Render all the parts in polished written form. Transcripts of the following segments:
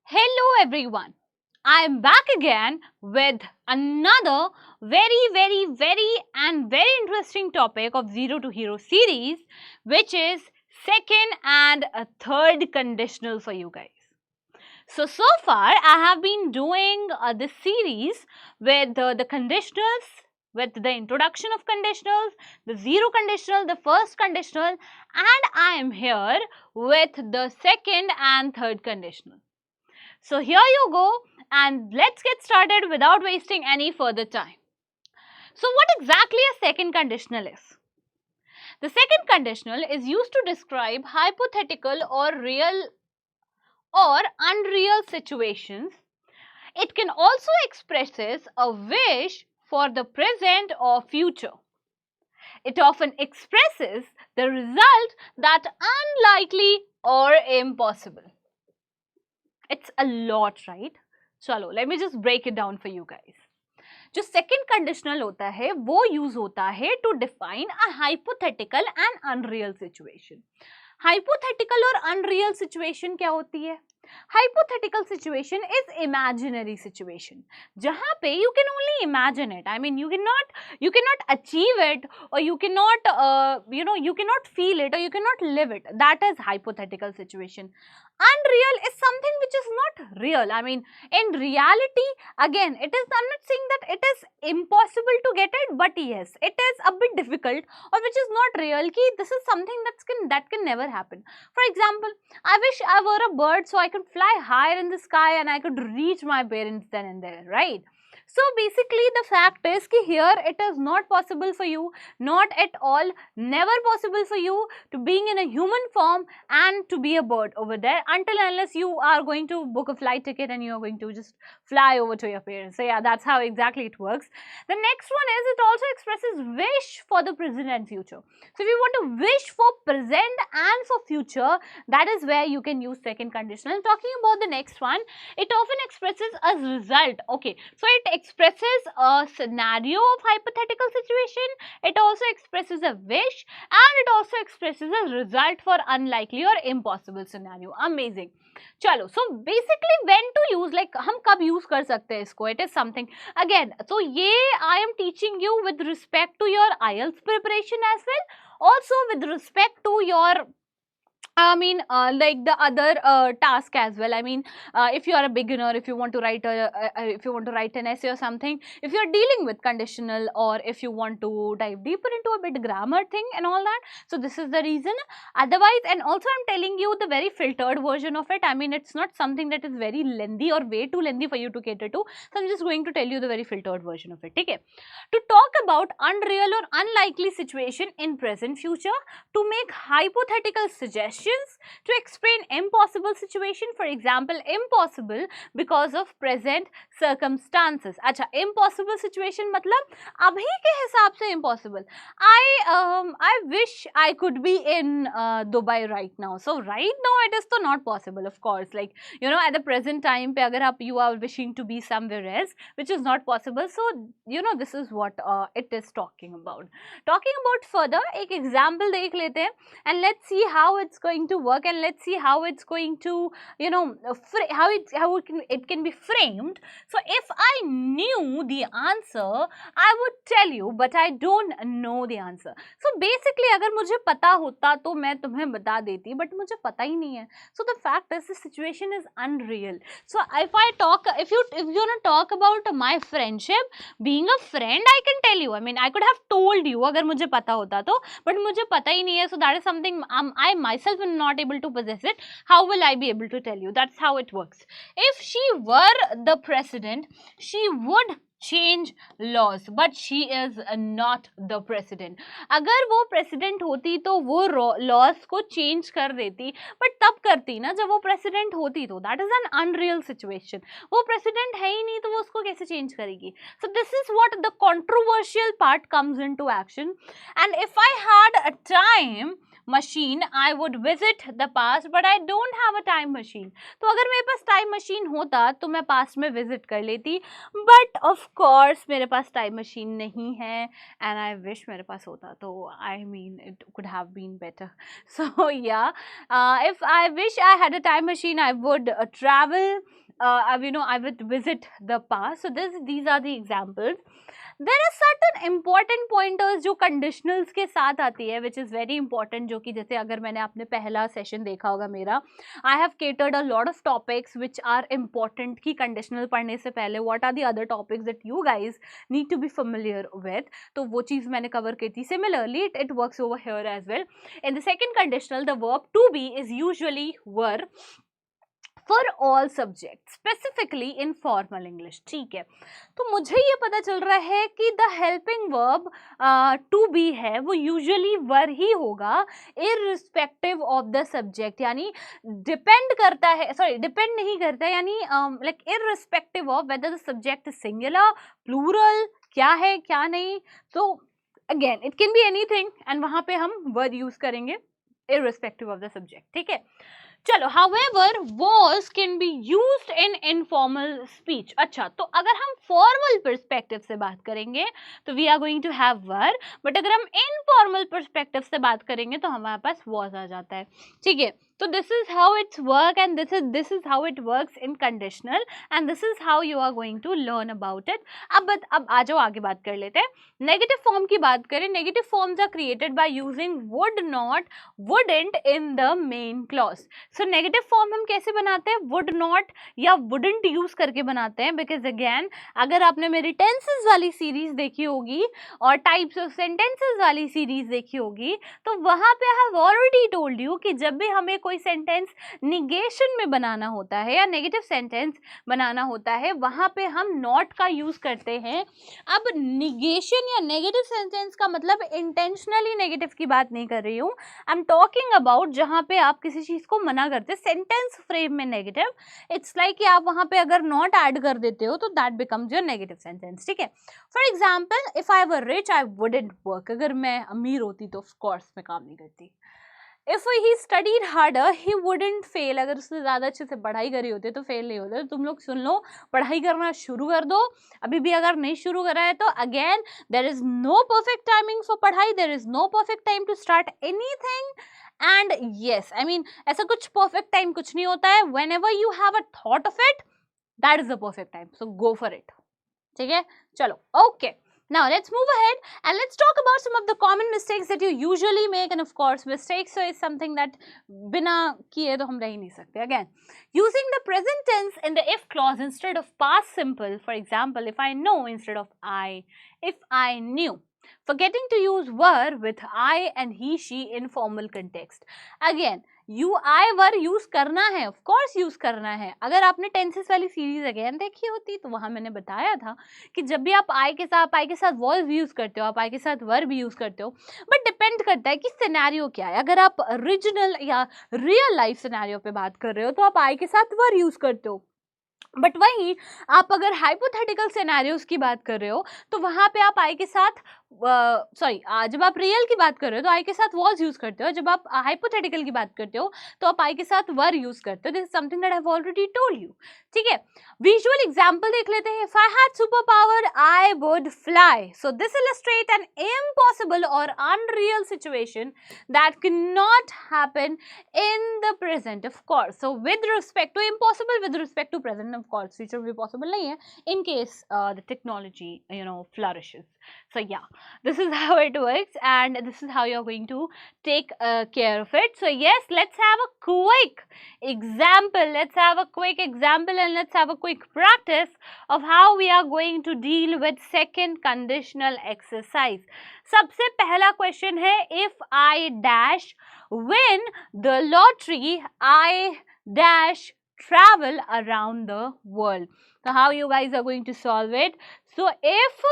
Hello everyone. I am back again with another very interesting topic of Zero to Hero series, which is second and a third conditional for you guys. So far I have been doing this series with the conditionals, with the introduction of conditionals, the zero conditional, the first conditional, and I am here with the second and third conditional. So here you go, and let's get started without wasting any further time. So what exactly a second conditional is? The second conditional is used to describe hypothetical or real or unreal situations. It can also expresses a wish for the present or future. It often expresses the result that unlikely or impossible. It's a lot, right? Chalo, let me just break it down for you guys. जो second conditional होता है वो use होता है to define a hypothetical and unreal situation. Hypothetical और unreal situation क्या होती है? Hypothetical situation is imaginary situation जहां पे you can only imagine it. I mean you can not achieve it और you can not feel it और you can not live it. That is hypothetical situation. Unreal is something which is not real. I mean, in reality, again, I'm not saying that it is impossible to get it, but yes, it is a bit difficult, or which is not real. Ki this is something that can never happen. For example, I wish I were a bird so I could fly higher in the sky and I could reach my parents then and there, right? So basically the fact is ki here it is not possible for you, not at all, never possible for you to being in a human form and to be a bird over there until unless you are going to book a flight ticket and you are going to just fly over to your parents. So yeah, that's how exactly it works. The next one is it also expresses wish for the present and future. So if you want to wish for present and for future, that is where you can use second conditional. Talking about the next one, it often expresses a result. Okay, so it expresses a scenario of hypothetical situation. It also expresses a wish and it also expresses a result for unlikely or impossible scenario. Amazing. चलो, so basically when to use, like हम कब use कर सकते हैं इसको? It is something again. So ये I am teaching you with respect to your IELTS preparation as well. Also with respect to your like the other task as well. I mean, if you are a beginner, if you want to write an essay or something, if you are dealing with conditional, or if you want to dive deeper into a bit grammar thing and all that. So this is the reason. Otherwise, and also I'm telling you the very filtered version of it. I mean, it's not something that is very lengthy or way too lengthy for you to cater to. So I'm just going to tell you the very filtered version of it. Okay. To talk about unreal or unlikely situation in present future, to make hypothetical suggestions, to explain impossible situation. For example, impossible because of present circumstances. अच्छा, impossible situation मतलब अभी के हिसाब से impossible. I wish I could be in Dubai right now. So right now it is तो not possible, of course. Like, you know, at the present time पे अगर आप you are wishing to be somewhere else, which is not possible. So you know, this is what it is talking about. Talking about further, एक example देख लेते हैं and let's see how it's going to work, and let's see how it's going to, you know, how it can be framed. So if I knew the answer, I would tell you, but I don't know the answer. So basically अगर मुझे पता होता तो मैं तुम्हें बता देती, but मुझे पता ही नहीं है. So the fact is the situation is unreal. So if you want to talk about my friendship, being a friend, I can tell you. I mean, I could have told you अगर मुझे पता होता तो, but मुझे पता ही नहीं है. So that is something I myself am not able to possess it. How will I be able to tell you? That's how it works. If she were the president, she would change laws, but she is not the president. अगर वो president होती तो वो laws को change कर देती, but तब करती ना जब वो president होती तो. That is an unreal situation. वो president है ही नहीं तो वो उसको कैसे change करेगी? So this is what the controversial part comes into action. And if I had a time machine, I would visit the past, but I don't have a time machine. तो अगर मेरे पास टाइम मशीन होता तो मैं past में visit कर लेती, but of course मेरे पास टाइम मशीन नहीं है, एंड आई विश मेरे पास होता, तो I mean it could have been better. So yeah, if I wish I had a time machine, I would travel, I would visit the past. So these are the examples. There are certain important pointers जो conditionals के साथ आती है, which is very important, जो कि जैसे अगर मैंने आपने पहला सेशन देखा होगा मेरा, I have catered a lot of topics which are important कि conditional पढ़ने से पहले what are the other topics that you guys need to be familiar with, तो वो चीज़ मैंने cover की थी. Similarly, it works over here as well. In the second conditional, the verb to be is usually were for all subjects, specifically in formal English. ठीक है, तो मुझे ये पता चल रहा है कि the helping verb to be है वो usually were ही होगा irrespective of the subject, यानी depend करता है, sorry depend नहीं करता है, यानी like irrespective of whether the subject is singular, plural, क्या है क्या नहीं. तो again it can be anything, and वहाँ पे हम word use करेंगे irrespective of the subject. ठीक है, चलो. however was can be used in informal speech. अच्छा, तो अगर हम formal perspective से बात करेंगे तो we are going to have were, but अगर हम informal perspective से बात करेंगे तो हमारे पास was आ जाता है. ठीक है, तो this is how it's work, and this is how it works in conditional, and this is how you are going to learn about it. अब आ जाओ आगे बात कर लेते हैं. नेगेटिव फॉर्म की बात करें, negative forms are created by using would not, wouldn't in the main clause. So negative form हम कैसे बनाते हैं, वुड नॉट या वुडंट यूज करके बनाते हैं, बिकॉज अगेन अगर आपने मेरी टेंसेस वाली सीरीज देखी होगी और टाइप्स ऑफ सेंटेंसेस वाली सीरीज देखी होगी, तो वहां पे आई हैव ऑलरेडी टोल्ड यू कि जब भी हमें कोई सेंटेंस निगेशन में बनाना होता है या नेगेटिव सेंटेंस बनाना होता है, वहां पे हम नॉट का यूज करते हैं. अब निगेशन या नेगेटिव सेंटेंस का मतलब इंटेंशनली नेगेटिव की बात नहीं कर रही हूँ, आई एम टॉकिंग अबाउट जहां पे आप किसी चीज को मना करते, सेंटेंस फ्रेम में नेगेटिव, इट्स लाइक कि आप वहां पे अगर नॉट ऐड कर देते हो तो that becomes your negative sentence. ठीक है, for example if I were rich I wouldn't work. अगर मैं अमीर होती तो ऑफ कोर्स मैं काम नहीं करती. If he studied harder he wouldn't fail. अगर उसने ज़्यादा अच्छे से पढ़ाई करी होती तो फेल नहीं होते. तो तुम लोग सुन लो, पढ़ाई करना शुरू कर दो. अभी भी अगर नहीं शुरू करा है तो again there is no perfect timing for पढ़ाई, there is no perfect time to start anything. And yes, I mean ऐसा कुछ परफेक्ट टाइम कुछ नहीं होता है. Whenever you have a thought of it, that is the perfect time, so go for it. ठीक है, चलो okay. Now let's move ahead and let's talk about some of the common mistakes that you usually make. And of course mistakes is something that बिना किए तो हम रह ही नहीं सकते. Again, using the present tense in the if clause instead of past simple. For example, if I know instead of I, if I knew. Forgetting to use were with I and he she in formal context. Again, you I were use करना है, of course use करना है. अगर आपने tenses वाली series again देखी होती तो वहां मैंने बताया था कि जब भी आप आई के साथ वॉज भी यूज करते हो, आप आई के साथ वर भी यूज करते हो, बट डिपेंड करता है कि सिनेरियो क्या है. अगर आप ओरिजिनल या रियल लाइफ सिनेरियो पे बात कर रहे हो तो आप आई के साथ वर यूज करते हो, बट वहीं आप अगर हाइपोथेटिकल सिनेरियोज की बात कर रहे हो तो वहां पे आप आई के साथ जब आप रियल की बात कर रहे हो तो आई के साथ वॉज यूज करते हो, जब आप हाइपोथेटिकल की बात करते हो तो आप आई के साथ वर यूज करते हो. This is something that I have already told you. ठीक है, विजुअल एग्जांपल देख लेते हैं. If I had super power I would fly. So this illustrate an impossible और unreal situation that can not happen in the present, of course. So with respect to impossible, with respect to present, of course future भी possible नहीं है in case the technology flourishes. So yeah, this is how it works and this is how you're going to take care of it. So yes, let's have a quick example. Let's have a quick example and let's have a quick practice of how we are going to deal with second conditional exercise. सबसे पहला question है, if I dash win the lottery, I dash travel around the world. So how you guys are going to solve it? So if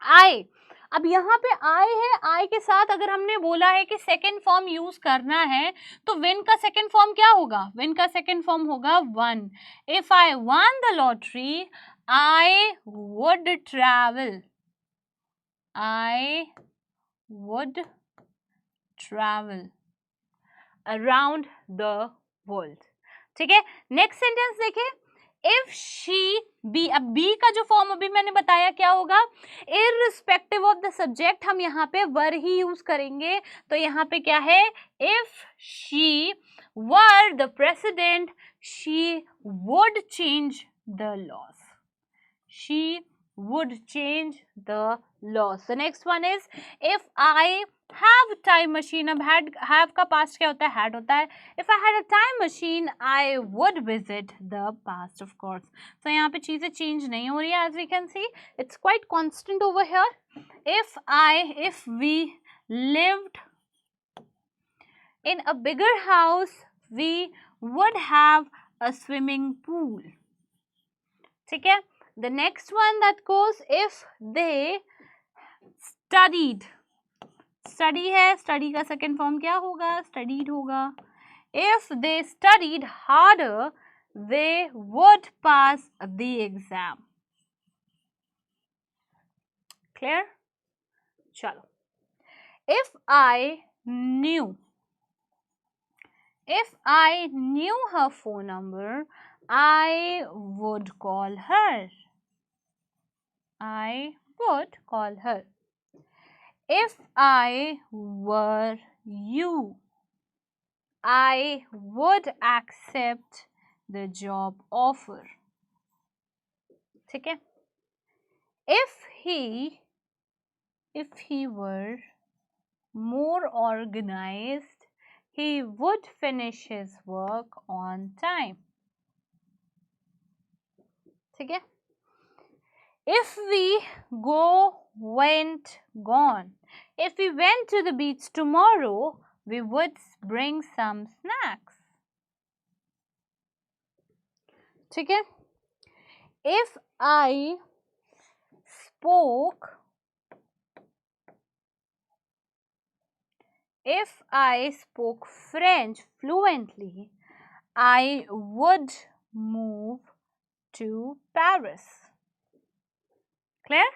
I, अब यहाँ पे I है, I के साथ अगर हमने बोला है कि सेकेंड फॉर्म यूज करना है तो विन का सेकेंड फॉर्म क्या होगा? विन का सेकेंड फॉर्म होगा one. If I one the lottery I would travel. I would travel around the world. ठीक है, नेक्स्ट सेंटेंस देखिए, इफ शी बी, अब बी का जो फॉर्म अभी मैंने बताया क्या होगा, इररिस्पेक्टिव ऑफ द सब्जेक्ट हम यहाँ पे वर ही यूज करेंगे, तो यहाँ पे क्या है, if she were the president she would change the laws, she would change the laws. The next one is if I have time machine. अब have का past क्या होता है, had होता है. If I had a time machine I would visit the past, of course. So यहाँ पे चीजें change नहीं हो रही है, as we can see it's quite constant over here. If we lived in a bigger house we would have a swimming pool. ठीक है. The next one that goes, if they studied, study है, study का second form क्या होगा, studied होगा. If they studied harder they would pass the exam. Clear? चलो, if I knew her phone number I would call her. I would call her. If I were you, I would accept the job offer. ठीक है. If he were more organized, he would finish his work on time. ठीक है. If we went gone, if we went to the beach tomorrow we would bring some snacks. ठीक है. If I spoke French fluently I would move to Paris. Clear?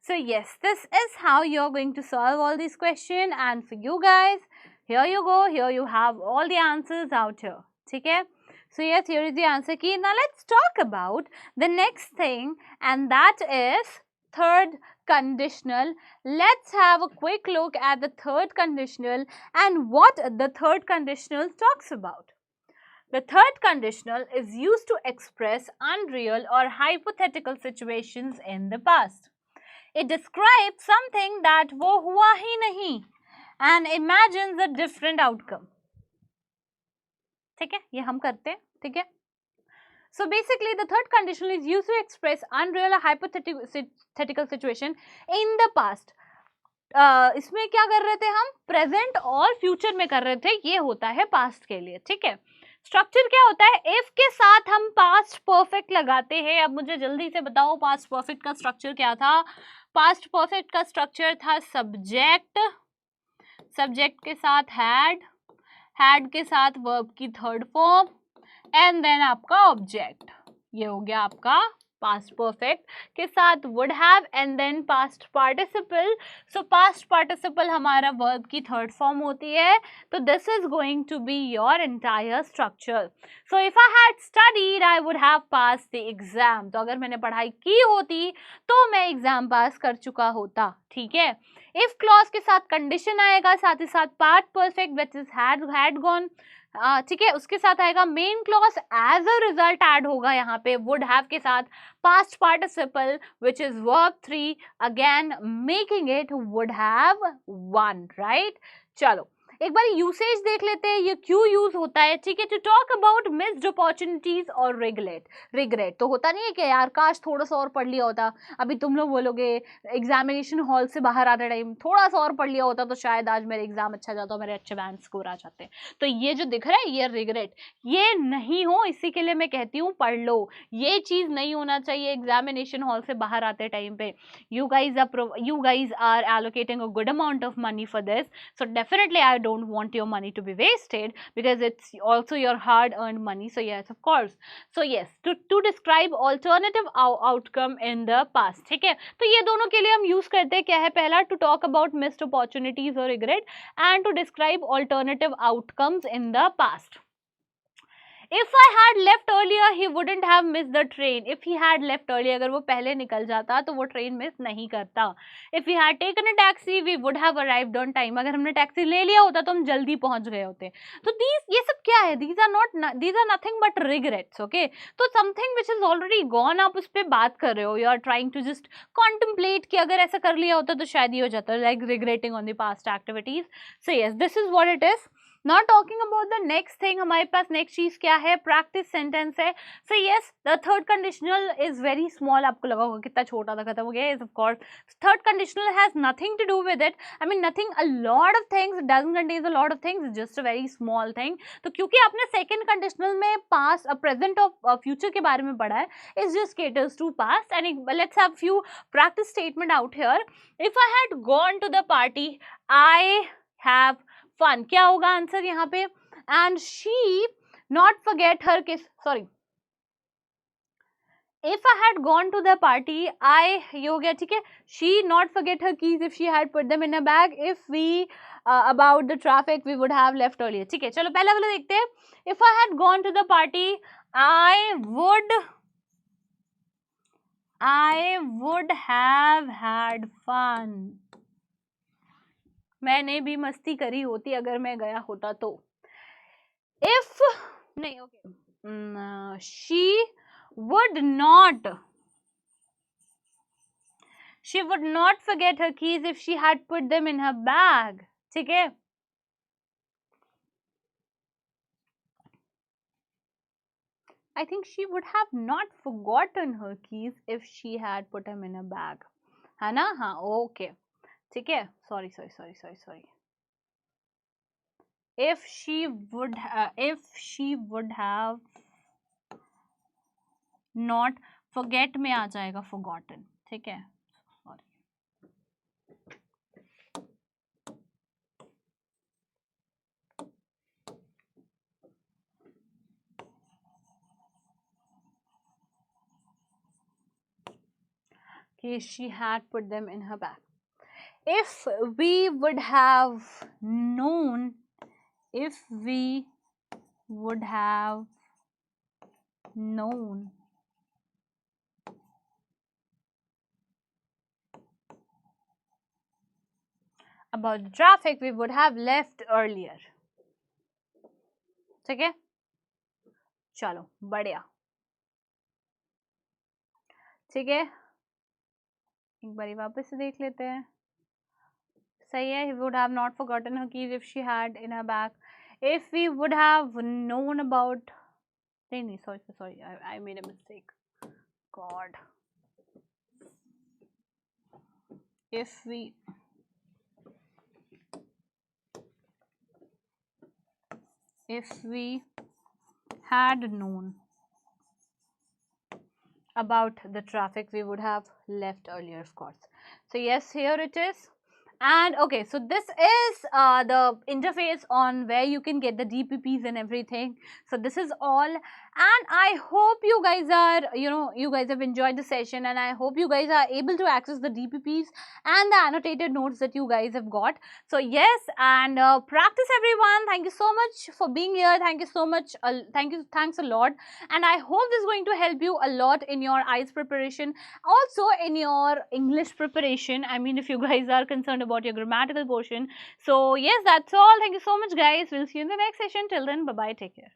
So yes, this is how you're going to solve all these questions, and for you guys, here you go, here you have all the answers out here. ठीक है? So yes, here is the answer key. Now let's talk about the next thing, and that is third conditional. Let's have a quick look at the third conditional and what the third conditional talks about. The third conditional is used to express unreal or hypothetical situations in the past. It describes something that वो हुआ ही नहीं and imagines a different outcome. ठीक है, ये हम करते हैं. ठीक है. So basically the third conditional is used to express unreal or hypothetical situation in the past. इसमें क्या कर रहे थे हम, प्रेजेंट और फ्यूचर में कर रहे थे, ये होता है पास्ट के लिए. ठीक है. स्ट्रक्चर क्या होता है, इफ के साथ हम पास्ट परफेक्ट लगाते हैं. अब मुझे जल्दी से बताओ पास्ट परफेक्ट का स्ट्रक्चर क्या था. पास्ट परफेक्ट का स्ट्रक्चर था सब्जेक्ट, सब्जेक्ट के साथ हैड के साथ वर्ब की थर्ड फॉर्म एंड देन आपका ऑब्जेक्ट. ये हो गया आपका पास्ट परफेक्ट के साथ would have and then past participle. So past participle हमारा वर्ब की थर्ड फॉर्म होती है. तो this is going to be your entire structure. So if I had studied I would have pass the exam. तो अगर मैंने पढ़ाई की होती तो मैं एग्जाम पास कर चुका होता. ठीक है. इफ क्लॉज के साथ कंडीशन आएगा, साथ ही साथ part perfect which is had gone. ठीक है, उसके साथ आएगा main clause, as a result add होगा यहाँ पे वुड हैव के साथ past participle which is verb 3, again making it would have one. Right. चलो एक बार यूसेज देख लेते हैं, ये क्यों यूज होता है. ठीक है. To talk about missed opportunities और रिग्रेट. तो होता नहीं है कि यार काश थोड़ा सा और पढ़ लिया होता. अभी तुम लोग बोलोगे एग्जामिनेशन हॉल से बाहर आते टाइम थोड़ा सा और पढ़ लिया होता तो शायद आज मेरे एग्जाम अच्छा जाता, मेरे अच्छे बैंड स्कोर आ जाते. तो ये जो दिख रहा है ये रिग्रेट, ये नहीं हो, इसी के लिए मैं कहती हूँ पढ़ लो. ये चीज नहीं होना चाहिए एग्जामिनेशन हॉल से बाहर आते टाइम पे. You guys are allocating a good amount of money for this, so definitely I don't want your money to be wasted because it's also your hard earned money. So yes, of course. So yes, to describe alternative outcome in the past. ठीक है, तो ये दोनों के लिए हम use करते हैं क्या है, पहला to talk about missed opportunities or regret, and to describe alternative outcomes in the past. If I had left earlier, he wouldn't have missed the train. If he had left earlier, अगर वो पहले निकल जाता तो वो train miss नहीं करता. If we had taken a taxi, we would have arrived on time. अगर हमने टैक्सी ले लिया होता तो हम जल्दी पहुंच गए होते. तो ये सब क्या है? These are nothing but regrets, okay? तो something which is already gone, आप उस पर बात कर रहे हो. You are trying to just contemplate कि अगर ऐसा कर लिया होता तो शायद ये हो जाता, like regretting on the past activities. So yes, this is what it is. Now talking about the next thing, हमारे पास next चीज क्या है, practice sentence है. So yes, the third conditional is very small. आपको लगा होगा कितना छोटा था, खत्म हो गया. Yes, of course. Third conditional has nothing to do with it. I mean nothing, a lot of things. It doesn't contain a lot of things. It's just a very small thing. तो क्योंकि आपने second conditional में past, present और future के बारे में पढ़ा है, it just caters to past. And let's have few practice statement out here. If I had gone to the party, I have fun. क्या होगा आंसर यहाँ पे? And she not forget her kiss. Sorry. If I had gone to the party, ये हो गया, ठीक है. She not forget her keys if she had put them in a bag. If we about the traffic, we would have left earlier. ठीक है, चलो पहला वाला देखते हैं. If I had gone to the party, I would have had fun. मैंने भी मस्ती करी होती अगर मैं गया होता तो. If नहीं, okay, she would not forget her keys if she had put them in her bag. ठीक है. I think she would have not forgotten her keys if she had put them in a bag. है ना? हाँ, okay. ठीक है. Sorry. If she would have not, forget में आ जाएगा forgotten. ठीक है. Sorry. Okay, she had put them in her bag. If we would have known, about the traffic, we would have left earlier. ठीक है, चलो बढ़िया. ठीक है, एक बारी वापस से देख लेते हैं. सही है. He would have not forgotten her keys if she had in her bag. If we would have known about, नहीं, sorry, I made a mistake. God. If we had known about the traffic, we would have left earlier, of course. So yes, here it is. And okay, so this is the interface on where you can get the DPPs and everything. So this is all, and I hope you guys are, you guys have enjoyed the session, and I hope you guys are able to access the DPPs and the annotated notes that you guys have got. So yes, and practice everyone. Thank you so much for being here. Thank you so much. Thanks a lot. And I hope this is going to help you a lot in your IELTS preparation, also in your English preparation. I mean, if you guys are concerned about your grammatical portion. So yes, that's all. Thank you so much, guys. We'll see you in the next session. Till then, bye bye. Take care.